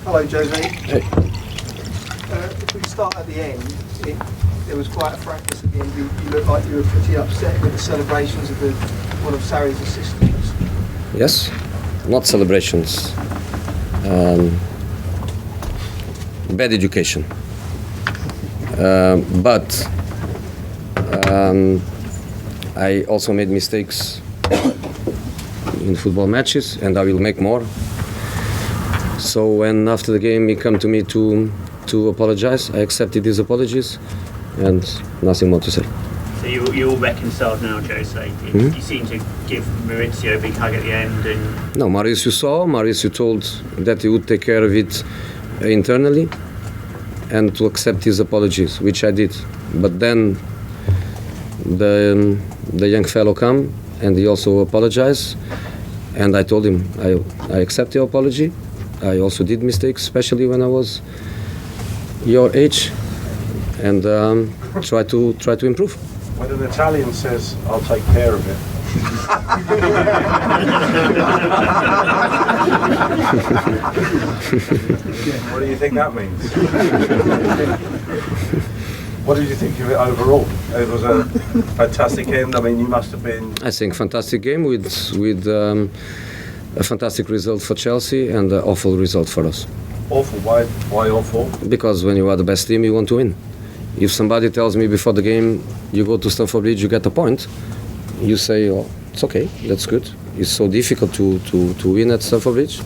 Hello, Jose. Hey. If we start at the end, there was quite a fracas at the end. You looked like you were pretty upset with the celebrations of one of Sarri's assistants. Yes, not celebrations. Bad education. But I also made mistakes in football matches, and I will make more. So when after the game he came to me to apologize, I accepted his apologies, and nothing more to say. So you're all reconciled now, Jose. You seem to give Maurizio a big hug at the end. And No, Maurizio told that he would take care of it internally and to accept his apologies, which I did. But then the young fellow came and he also apologized, and I told him I accept your apology. I also did mistakes, especially when I was your age, and try to improve. When an Italian says, "I'll take care of it," what do you think that means? What did you think of it overall? It was a fantastic end. I mean, you must have been... I think fantastic game with a fantastic result for Chelsea and an awful result for us. Awful? Why awful? Because when you are the best team, you want to win. If somebody tells me before the game, you go to Stamford Bridge, you get a point, you say, oh, it's okay, that's good. It's so difficult to win at Stamford Bridge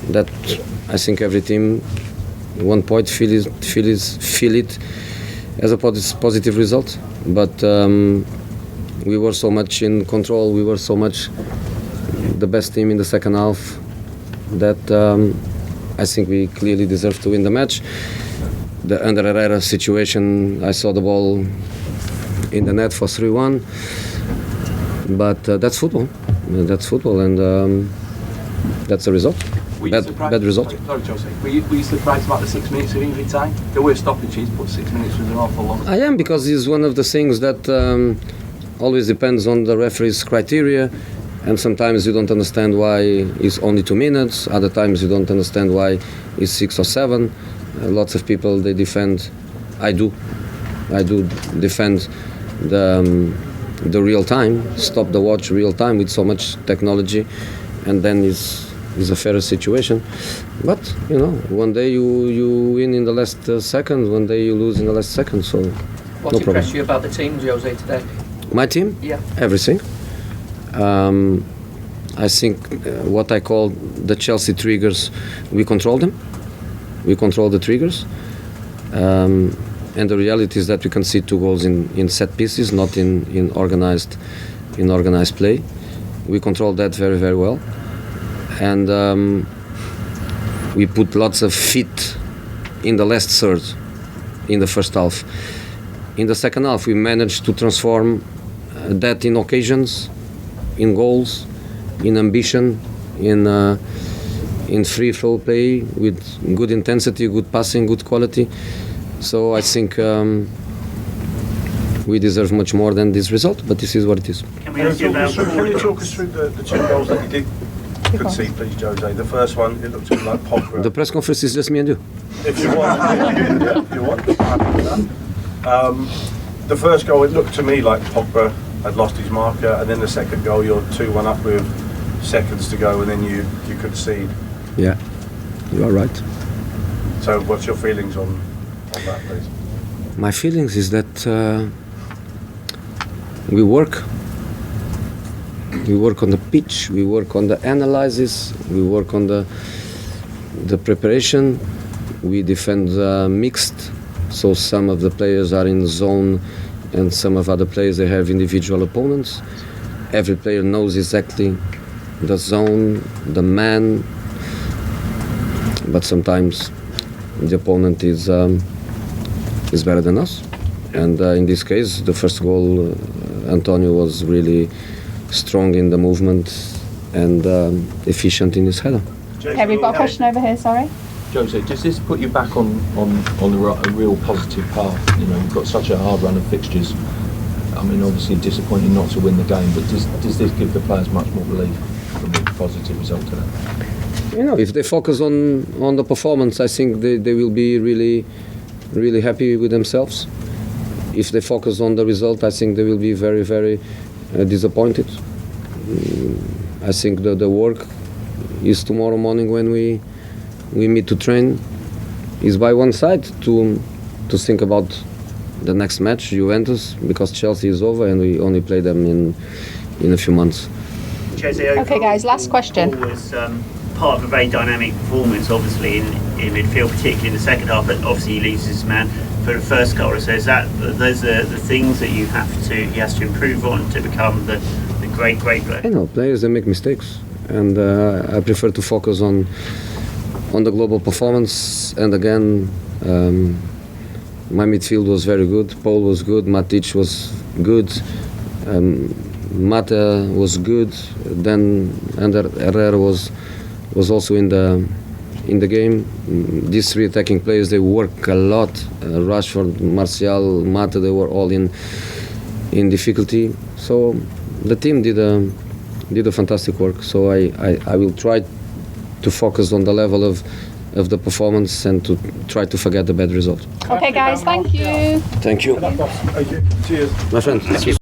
that I think every team, 1 point, feel it as a positive result. But we were so much in control, we were so much the best team in the second half that I think we clearly deserved to win the match. The under Herrera situation, I saw the ball in the net for 3-1, but that's football. That's football, and that's a result. Bad result. Sorry, Jose. Were you surprised about the 6 minutes of injury time? There were stoppages, but 6 minutes was an awful long time. I am, because it's one of the things that always depends on the referee's criteria, and sometimes you don't understand why it's only 2 minutes. Other times you don't understand why it's 6 or 7. Lots of people, they defend. I do defend the real time, stop the watch real time with so much technology, and then is a fairer situation. But you know, one day you win in the last second, one day you lose in the last second. So what no impressed problem. you about the team, Jose, today? My team? Yeah. Everything. I think what I call the Chelsea triggers, we control them. We control the triggers. And the reality is that we can see 2 goals in set pieces, not in organized play. We control that very, very well. And we put lots of feet in the last third in the first half. In the second half, we managed to transform that in occasions, in goals, in ambition, in free flow play with good intensity, good passing, good quality. So I think we deserve much more than this result, but this is what it is. can you talk us through the 2 goals that you did concede, please, Jose? The first one, it looked to me like Pogba. The press conference is just me and you. If you want. Yeah, if you want. I'm happy with that. The first goal, it looked to me like Pogba had lost his marker, and then the second goal, you're 2-1 up with seconds to go, and then you concede. Yeah, you are right. So what's your feelings on that, please? My feelings is that we work on the pitch, we work on the analysis, we work on the preparation, we defend mixed, so some of the players are in zone and some of other players, they have individual opponents. Every player knows exactly the zone, the man, but sometimes the opponent is better than us. And in this case, the first goal, Antonio was really strong in the movement and efficient in his header. Okay, we've got a question over here, sorry. Jose, does this put you back on a real positive path? You know, you've got such a hard run of fixtures. I mean, obviously disappointing not to win the game, but does this give the players much more relief from the positive result today? You know, if they focus on the performance, I think they will be really happy with themselves. If they focus on the result, I think they will be very disappointed. I think the work is tomorrow morning when we meet to train is by one side to think about the next match, Juventus, because Chelsea is over and we only play them in a few months. Jose, Okay, guys, last question. Paul was part of a very dynamic performance, obviously, in midfield, particularly in the second half, but obviously he leaves his man for the first goal. So is that those are the things that he has to improve on to become the great player? You know, players, they make mistakes, and I prefer to focus on the global performance. And again, my midfield was very good. Paul was good. Matic was good. Mata was good. Then Ander Herrera was also in the game. These three attacking players, they work a lot. Rashford, Martial, Mata, they were all in difficulty. So the team did a fantastic work. So I will try to focus on the level of the performance and to try to forget the bad result. Okay, guys, thank you. Thank you, Thank you. Cheers. my friend.